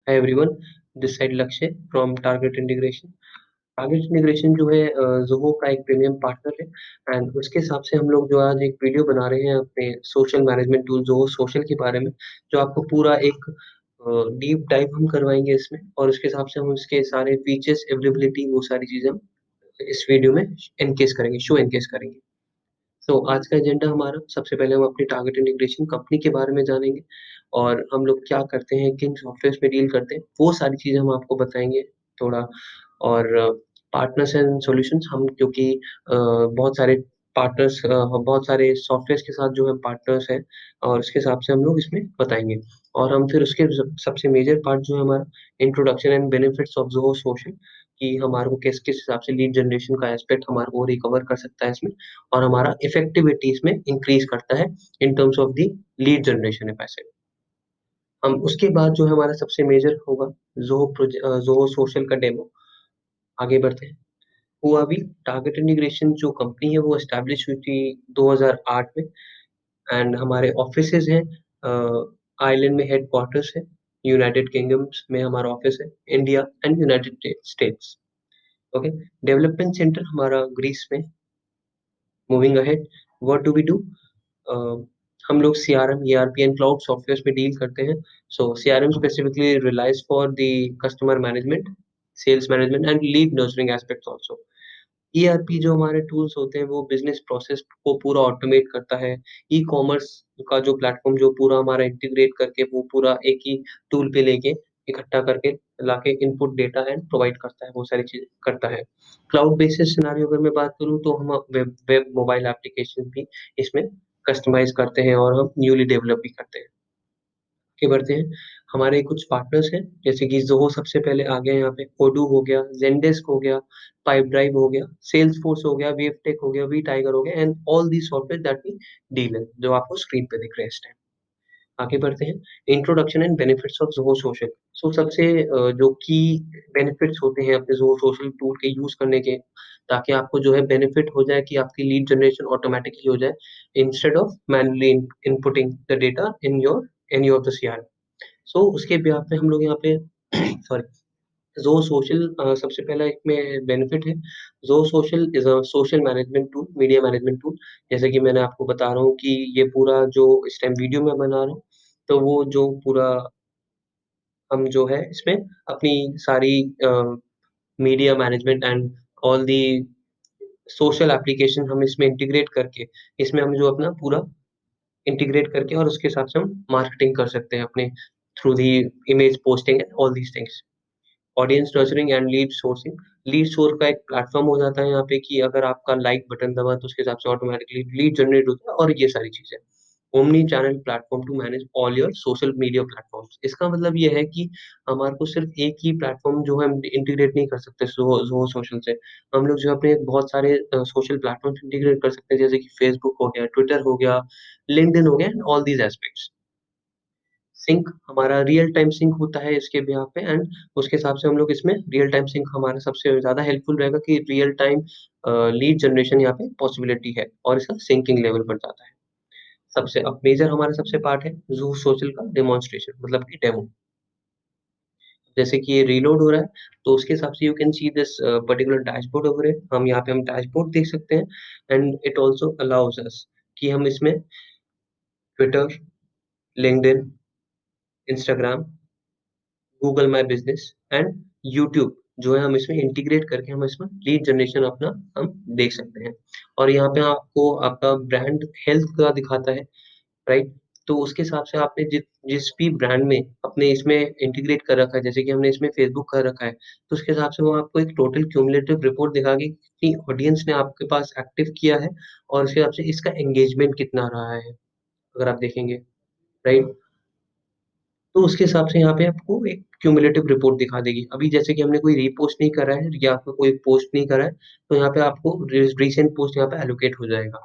Hi everyone, this side लक्ष्य from target integration. Target integration जो है ज़ोहो का एक प्रीमियम पार्टनर है एंड उसके हिसाब से हम लोग जो आज एक वीडियो बना रहे हैं अपने social management tool Zoho social के बारे में, जो आपको पूरा एक डीप डाइव हम करवाएंगे इसमें और उसके हिसाब से हम उसके सारे फीचर्स, अवेलेबिलिटी, वो सारी चीज़ें हम इस वीडियो में एनकेस करेंगे, शो एनकेस करेंगे। तो आज का एजेंडा हमारा, सबसे पहले हम अपनी टारगेट इंटीग्रेशन कंपनी के बारे में जानेंगे और हम लोग क्या करते हैं, किन सॉफ्टवेयर में डील करते हैं, वो सारी चीज़ें हम आपको बताएँगे थोड़ा। और पार्टनर्स एंड सॉल्यूशंस, हम क्योंकि बहुत सारे बहुत सारे सॉफ्टवेयर्स के साथ जो है पार्टनर्स हैं और उसके हिसाब से हम लोग इसमें बताएँगे। और हम फिर उसके सबसे मेजर पार्ट जो है हमारा, introduction and benefits of Zoho social, कि हमारे को किस-किस हिसाब से लीड जनरेशन का एस्पेक्ट हमारे को रिकवर कर सकता है इसमें और हमारा इफेक्टिविटी इसमें इंक्रीज़ करता है in terms of the lead generation, if I से। हम उसके बाद जो है हमारा सबसे मेजर होगा ज़ोहो सोशल का डेमो। आगे बढ़ते हैं। हुआ अभी टारगेट इंटीग्रेशन जो कंपनी है वो एस्टेब्लिश हुई थी 2008 में एंड हमारे ऑफिसेज़ हैं आयरलैंड में हेडक्वार्टर्स है, यूनाइटेड किंगडम्स में हमारा ऑफिस है, India and United States. Okay. Development centre हमारा ग्रीस में। Moving ahead, what do we do? Uh, हम लोग CRM, ERP and cloud softwares पे डील करते हैं। So CRM specifically relies for the customer management, sales management and lead nurturing aspects also. ERP जो हमारे tools होते हैं वो बिजनेस प्रोसेस को पूरा ऑटोमेट करता है। ई कॉमर्स का जो प्लेटफॉर्म जो पूरा हमारा इंटीग्रेट करके वो पूरा एक ही टूल पे लेके इकट्ठा करके लाके इनपुट देता है, प्रोवाइड करता है, वो सारी चीजें करता है। क्लाउड बेसिस सिनेरियो अगर मैं बात करूँ तो हम वेब वेब मोबाइल एप्लीकेशन भी इसमें कस्टमाइज करते हैं और हम न्यूली डेवलप भी करते हैं। आगे बढ़ते हैं। हमारे कुछ पार्टनर्स हैं, जैसे कि ज़ोहो सबसे पहले आ गया यहाँ पे, odoo हो गया, ज़ेनडेस्क हो गया, पाइपड्राइव हो गया, सेल्सफोर्स हो गया, वेवटेक हो गया, वी टाइगर हो गया and all these software that we deal in, जो आपको स्क्रीन पे दिख रहे हैं इस टाइम। आगे बढ़ते हैं। Introduction and benefits of Zoho social. So सबसे जो की बेनिफिट्स होते हैं अपने ज़ोहो सोशल टूल के यूज़ करने के, ताकि आपको जो है बेनिफिट हो जाए कि आपकी लीड जनरेशन ऑटोमैटिकली हो जाए, instead of manually inputting the data in your any of the CRM. So उसके ब्याह पे हम लोग यहाँ पे सॉरी, ज़ो सोशल सबसे पहला एक में बेनिफिट है। ज़ो social is a social management tool, media management tool. जैसे कि मैंने आपको बता रहा हूँ कि ये पूरा जो इस टाइम वीडियो मैं बना रहा हूँ, तो वो जो पूरा हम जो है इसमें अपनी सारी media management and all the social application हम इसमें इंटीग्रेट करके, इसमें हम जो अपना पूरा इंटीग्रेट करके और उसके हिसाब से हम मार्केटिंग कर सकते हैं अपने through the image posting and all these things. Audience nurturing and lead sourcing. Lead source का एक प्लेटफ़ॉर्म हो जाता है यहाँ पे कि अगर आपका लाइक बटन दबा तो उसके हिसाब से ऑटोमैटिकली लीड जनरेट होता है और ये सारी चीज़ें। Omni channel platform to manage all your social media platforms. इसका मतलब ये है कि हमारे को सिर्फ़ एक ही प्लेटफ़ॉर्म जो है हम इंटीग्रेट नहीं कर सकते ज़ोहो सोशल से। हम लोग जो है अपने बहुत सारे सोशल प्लेटफ़ॉर्म्स इंटीग्रेट कर सकते हैं, जैसे कि फ़ेसबुक हो गया, ट्विटर हो गया, लिंक्डइन हो गया and all these aspects. Sync हमारा रियल टाइम सिंक होता है इसके बिहाफ़ पे एंड उसके हिसाब से हम लोग इसमें रियल टाइम सिंक हमारा सबसे ज़्यादा हेल्पफुल रहेगा कि रियल टाइम लीड जनरेशन यहाँ पे पॉसिबिलिटी है और इसका सिंकिंग लेवल बढ़ जाता है। सबसे अब मेजर हमारा सबसे पार्ट है ज़ू सोशल का डेमोंस्ट्रेशन, मतलब कि डेमो। जैसे कि ये रीलोड हो रहा है, तो उसके हिसाब से you can see this particular dashboard over here. हम यहाँ पे हम डैशबोर्ड देख सकते हैं एंड इट आल्सो अलाउज़ अस कि हम इसमें Twitter, LinkedIn, Instagram, Google my business and YouTube जो है हम इसमें इंटीग्रेट करके हम इसमें लीड जनरेशन अपना हम देख सकते हैं। और यहाँ पे आपको आपका ब्रांड हेल्थ का दिखाता है, राइट? तो उसके हिसाब से आपने जिस भी ब्रांड में अपने इसमें इंटीग्रेट कर रखा है, जैसे कि हमने इसमें फेसबुक कर रखा है, तो उसके हिसाब से वो आपको एक टोटल क्युमुलेटिव रिपोर्ट दिखाएगी कि ऑडियंस ने आपके पास एक्टिव किया है और उसके हिसाब से इसका एंगेजमेंट कितना रहा है, अगर आप देखेंगे, राइट? तो उसके हिसाब से यहाँ पे आपको एक क्युमुलेटिव रिपोर्ट दिखा देगी। अभी जैसे कि हमने कोई रीपोस्ट नहीं करा है या फिर कोई पोस्ट नहीं करा है, तो यहाँ पे आपको रीसेंट पोस्ट यहाँ पे एलोकेट हो जाएगा।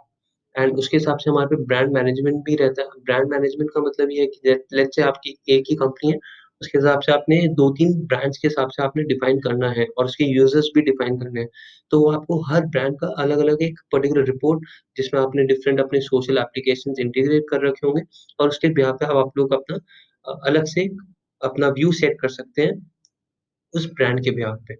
एंड उसके हिसाब से हमारे पे ब्रांड मैनेजमेंट भी रहता है। ब्रांड मैनेजमेंट का मतलब ये है कि लेट्स से आपकी एक ही कंपनी है, उसके हिसाब से आपने 2-3 ब्रांड्स के हिसाब से आपने डिफाइन करना है और उसके यूज़र्स भी डिफाइन करने हैं। तो वो आपको हर ब्रांड का अलग-अलग एक पर्टिकुलर रिपोर्ट, जिसमें आपने डिफरेंट अपने सोशल एप्लीकेशंस इंटीग्रेट कर रखे होंगे और उसके बिहाफ़ पे अब आप लोग अपना अलग से अपना व्यू सेट कर सकते हैं उस ब्रांड के बिहाफ पे।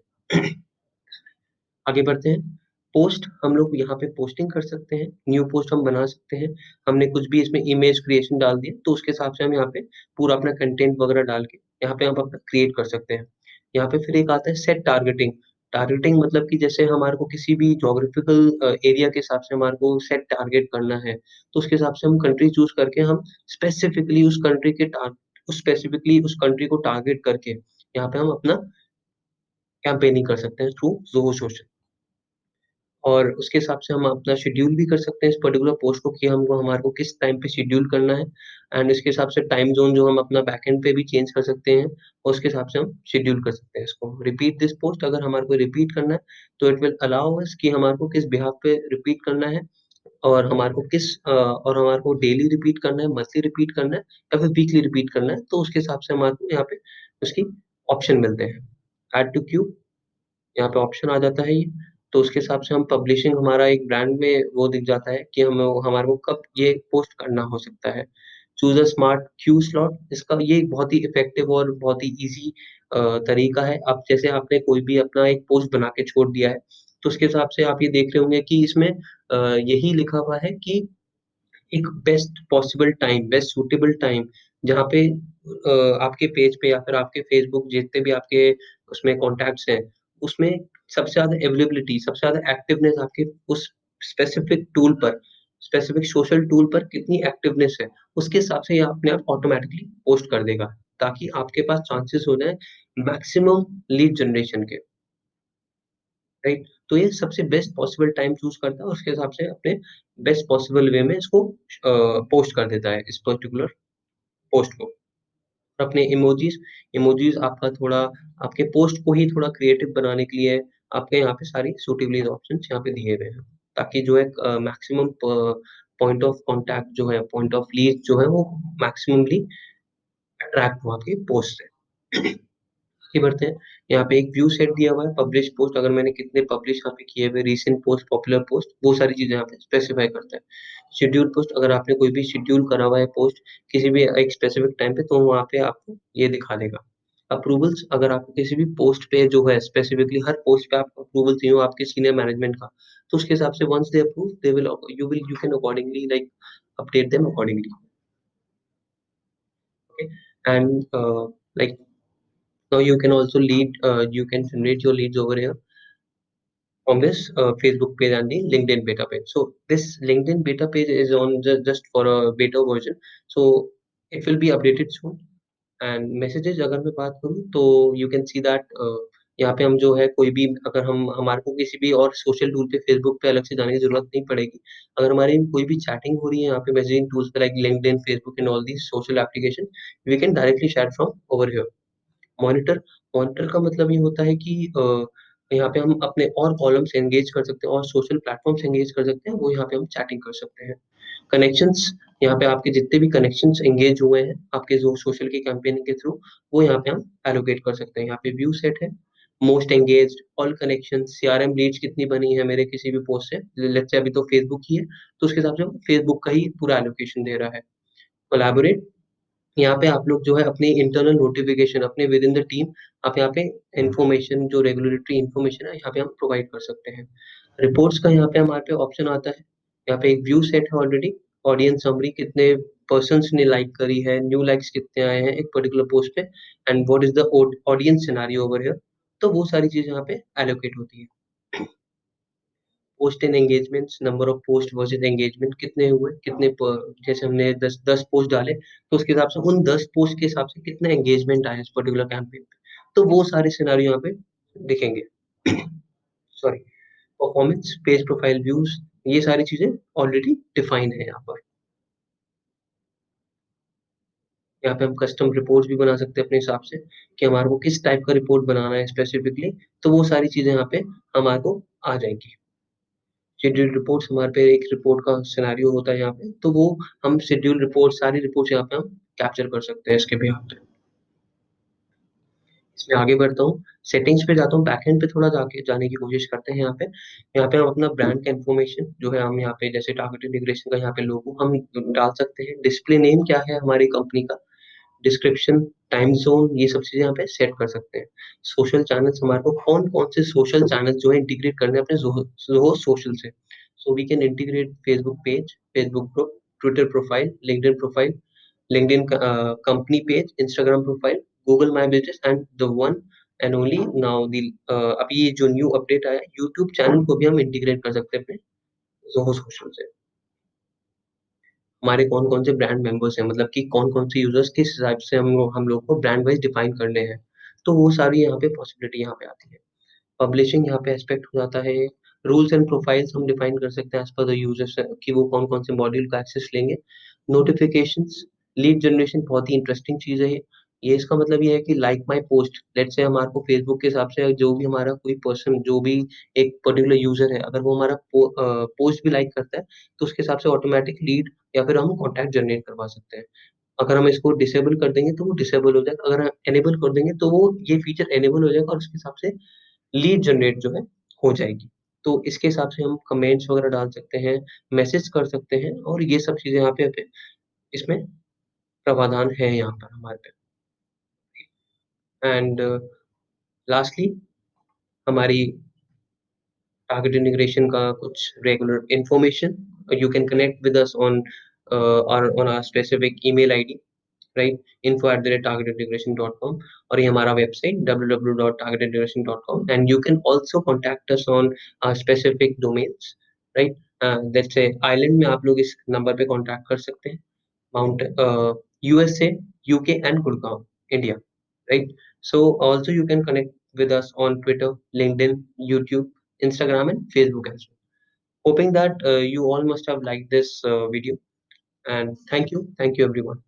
आगे बढ़ते हैं। पोस्ट हम लोग यहाँ पे पोस्टिंग कर सकते हैं, न्यू पोस्ट हम बना सकते हैं। हमने कुछ भी इसमें इमेज क्रिएशन डाल दिया तो उसके हिसाब से हम यहाँ पे पूरा अपना कंटेंट वगैरह डाल के यहाँ पे हम अपना क्रिएट कर सकते हैं। यहाँ पे फिर एक आता है सेट टारगेटिंग। टारगेटिंग मतलब कि जैसे हमारे को किसी भी जोग्राफिकल एरिया के हिसाब से हमारे को सेट टारगेट करना है, तो उसके हिसाब से हम कंट्री चूज करके हम स्पेसिफिकली उस कंट्री को टारगेट करके यहाँ पे हम अपना कैंपेनिंग कर सकते हैं थ्रू ज़ोहो सोशल। और उसके हिसाब से हम अपना शेड्यूल भी कर सकते हैं इस पर्टिकुलर पोस्ट को कि हमको हमारे को किस टाइम पे शेड्यूल करना है। एंड इसके हिसाब से टाइम जोन जो हम अपना बैकएंड पे भी चेंज कर सकते हैं और उसके हिसाब से हम शेड्यूल कर सकते हैं इसको। रिपीट दिस पोस्ट अगर हमारे को रिपीट करना है तो इट विल अलाउ अस कि हमारे को किस बिहाफ पे रिपीट करना है, और हमारे को डेली रिपीट करना है, मंथली रिपीट करना है या फिर वीकली रिपीट करना है, तो उसके हिसाब से हमारे को यहाँ पे उसकी ऑप्शन मिलते हैं। ऐड टू क्यू, यहाँ पे ऑप्शन आ जाता है ये, तो उसके हिसाब से हम पब्लिशिंग हमारा एक ब्रांड में वो दिख जाता है कि हमें हमारे को कब ये पोस्ट करना हो सकता है। Choose a smart Q slot, इसका ये एक बहुत ही इफेक्टिव और बहुत ही इजी तरीका है। अब जैसे आपने कोई भी अपना एक पोस्ट बना के छोड़ दिया है, तो उसके हिसाब से आप ये देख रहे होंगे कि इसमें यही लिखा हुआ है कि एक best possible time, best suitable time, जहाँ पे आपके पेज पे या फिर आपके फेसबुक जितने भी आपके उसमें कॉन्टैक्ट्स हैं, उसमें सबसे ज़्यादा अवेलेबिलिटी, सबसे ज़्यादा एक्टिवनेस आपके उस स्पेसिफिक टूल पर, स्पेसिफिक सोशल टूल पर कितनी एक्टिवनेस है, उसके हिसाब से ये अपने आप ऑटोमैटिकली पोस्ट कर देगा, ताकि आपके पास चांसेस हो जाए मैक्सिमम लीड जनरेशन के, राइट? तो ये सबसे बेस्ट पॉसिबल टाइम चूज़ करता है और उसके हिसाब से अपने बेस्ट पॉसिबल वे में इसको पोस्ट कर देता है इस पर्टिकुलर पोस्ट को। अपने इमोजीज़ इमोजीज़ आपका थोड़ा आपके पोस्ट को ही थोड़ा क्रिएटिव बनाने के लिए आपके यहाँ पे सारी सूटेबल ऑप्शंस यहाँ पे दिए हुए हैं। ताकि जो है मैक्सिमम पॉइंट ऑफ कॉन्टैक्ट जो है, पॉइंट ऑफ लीड जो है वो मैक्सिममली अट्रैक्ट हो आपके पोस्ट से। आगे बढ़ते हैं। यहाँ पे एक व्यू सेट दिया हुआ है, पब्लिश पोस्ट अगर मैंने कितने पब्लिश यहाँ पे किए हुए, रीसेंट पोस्ट, पॉपुलर पोस्ट, वो सारी चीज़ें यहाँ पे स्पेसिफाई करता है। शेड्यूल पोस्ट अगर आपने कोई भी शेड्यूल करा हुआ है पोस्ट किसी भी एक स्पेसिफिक टाइम पे, तो वहाँ पे आपको ये दिखा देगा। अप्रूवल्स अगर आपको किसी भी पोस्ट पे जो है स्पेसिफिकली हर पोस्ट पे आपको अप्रूवल चाहिए हो आपके सीनियर मैनेजमेंट का, तो उसके हिसाब से once they approve they will you can accordingly like update them accordingly. Okay. And like now you can also you can generate your leads over here on this Facebook page and the LinkedIn beta page. So this LinkedIn beta page is on just for a beta version. So it will be updated soon. And messages अगर मैं बात करूँ तो you can see that यहाँ पे हम जो है कोई भी अगर हम हमारे को किसी भी और सोशल टूल पे फेसबुक पे अलग से जाने की जरूरत नहीं पड़ेगी। अगर हमारी कोई भी चैटिंग हो रही है यहाँ पे मैसेजिंग टूल्स पे like LinkedIn, Facebook and all these social application, we can directly chat from over here. Monitor monitor का मतलब ये होता है कि यहाँ पे हम अपने और कॉलम्स एंगेज कर सकते हैं और सोशल प्लेटफॉर्म्स एंगेज कर सकते हैं, वो यहाँ पे हम चैटिंग कर सकते हैं। कनेक्शंस, यहाँ पे आपके जितने भी कनेक्शंस एंगेज हुए हैं आपके जो सोशल की कैंपेनिंग के थ्रू, वो यहाँ पे हम एलोकेट कर सकते हैं। यहाँ पे व्यू सेट है, most engaged, all connection, CRM leads कितनी बनी है मेरे किसी भी पोस्ट से, लेट्स से अभी तो फेसबुक ही है, तो उसके हिसाब से फेसबुक का ही पूरा एलोकेशन दे रहा है। कोलैबोरेट, यहाँ पे आप लोग जो है अपनी इंटरनल नोटिफिकेशन अपने विद इन द टीम आप यहाँ पे इंफॉर्मेशन जो रेगुलेटरी इंफॉर्मेशन है यहाँ पे हम प्रोवाइड कर सकते हैं। रिपोर्ट्स का यहाँ पे हमारे पे ऑप्शन आता है। यहाँ पे एक व्यू सेट है ऑलरेडी, ऑडियंस समरी कितने पर्सन्स ने लाइक करी है, न्यू लाइक्स कितने आए हैं एक पर्टिकुलर पोस्ट पे, and what is the audience scenario over here, तो वो सारी चीजें यहाँ पे एलोकेट होती है। Post and engagements, number of post versus engagement कितने हुए, जैसे हमने 10 पोस्ट डाले तो उसके हिसाब से उन 10 पोस्ट के हिसाब से कितना एंगेजमेंट आया इस पर्टिकुलर कैंपेन पे, तो वो सारे सिनेरियो यहाँ पे दिखेंगे। Sorry, performance, page profile views, ये सारी चीजें ऑलरेडी डिफाइन है यहाँ पर। यहाँ पे हम कस्टम रिपोर्ट्स भी बना सकते हैं अपने हिसाब से कि हमारे को किस टाइप का रिपोर्ट बनाना है स्पेसिफिकली, तो वो सारी चीजें यहाँ पे हमारे को आ जाएंगी। शेड्यूल रिपोर्ट्स हमारे पे एक रिपोर्ट का सिनेरियो होता है यहाँ पे, तो वो हम शेड्यूल रिपोर्ट सारी रिपोर्ट्स यहाँ पे हम कैप्चर कर सकते हैं इसके बिहाफ पे। इसमें आगे बढ़ता हूँ, सेटिंग्स पे जाता हूँ, बैकएंड पे थोड़ा जाके जाने की कोशिश करते हैं। यहाँ पे हम अपना ब्रांड का इन्फॉर्मेशन जो है हम यहाँ पे जैसे टारगेट इंटीग्रेशन का यहाँ पे लोगो हम डाल सकते हैं, डिस्प्ले नेम क्या है हमारी कंपनी का, डिस्क्रिप्शन, टाइम जोन, ये सब चीजें यहाँ पे सेट कर सकते हैं। सोशल चैनल्स हमारे को कौन कौन से सोशल चैनल्स जो है इंटीग्रेट करने हैं अपने जोहो सोशल से। So we can integrate Facebook page, Facebook group, Twitter profile, LinkedIn profile, LinkedIn company page, Instagram profile, Google My Business and the one and only now the अभी ये जो new update आया है YouTube channel को भी हम integrate कर सकते हैं अपने जोहो सोशल से। हमारे कौन कौन से ब्रांड मेंबर्स हैं, मतलब कि कौन कौन से यूजर्स किस हिसाब से हम लोग को ब्रांड वाइज डिफाइन करने हैं, तो वो सारी यहाँ पे पॉसिबिलिटी यहाँ पे आती है। पब्लिशिंग यहाँ पे एस्पेक्ट हो जाता है। रूल्स एंड प्रोफाइल्स हम डिफाइन कर सकते हैं एज पर द यूजर्स कि वो कौन कौन से मॉड्यूल का एक्सेस लेंगे। नोटिफिकेशंस, लीड जनरेशन बहुत ही इंटरेस्टिंग चीज है ये इसका मतलब ये है कि like my post, let's say हमारे को फेसबुक के हिसाब से जो भी हमारा कोई पर्सन, जो भी एक पर्टिकुलर यूजर है, अगर वो हमारा पोस्ट भी लाइक करता है तो उसके हिसाब से ऑटोमेटिक लीड या फिर हम कॉन्टैक्ट जनरेट करवा सकते हैं। अगर हम इसको डिसेबल कर देंगे तो वो डिसेबल हो जाएगा, अगर हम एनेबल कर देंगे तो वो ये फीचर एनेबल हो जाएगा और उसके हिसाब से लीड जनरेट जो है हो जाएगी। तो इसके हिसाब से हम कमेंट्स वगैरह डाल सकते हैं, मैसेज कर सकते हैं और ये सब चीज़ें यहाँ पे इसमें प्रावधान है यहाँ पर हमारे पे। एंड लास्टली हमारी टारगेट इंटीग्रेशन का कुछ regular information, you can connect with us on on our specific email ID, right, info@targetintegration.com, और ये हमारा website www.targetintegration.com, and you can also contact us on specific domains, right. जैसे से island में आप लोग इस नंबर पे कॉन्टैक्ट कर सकते हैं, mount USA, UK and Gurgaon, India, right? So also you can connect with us on Twitter, LinkedIn, YouTube, Instagram, and Facebook as well. Hoping that you all must have liked this video, and thank you everyone.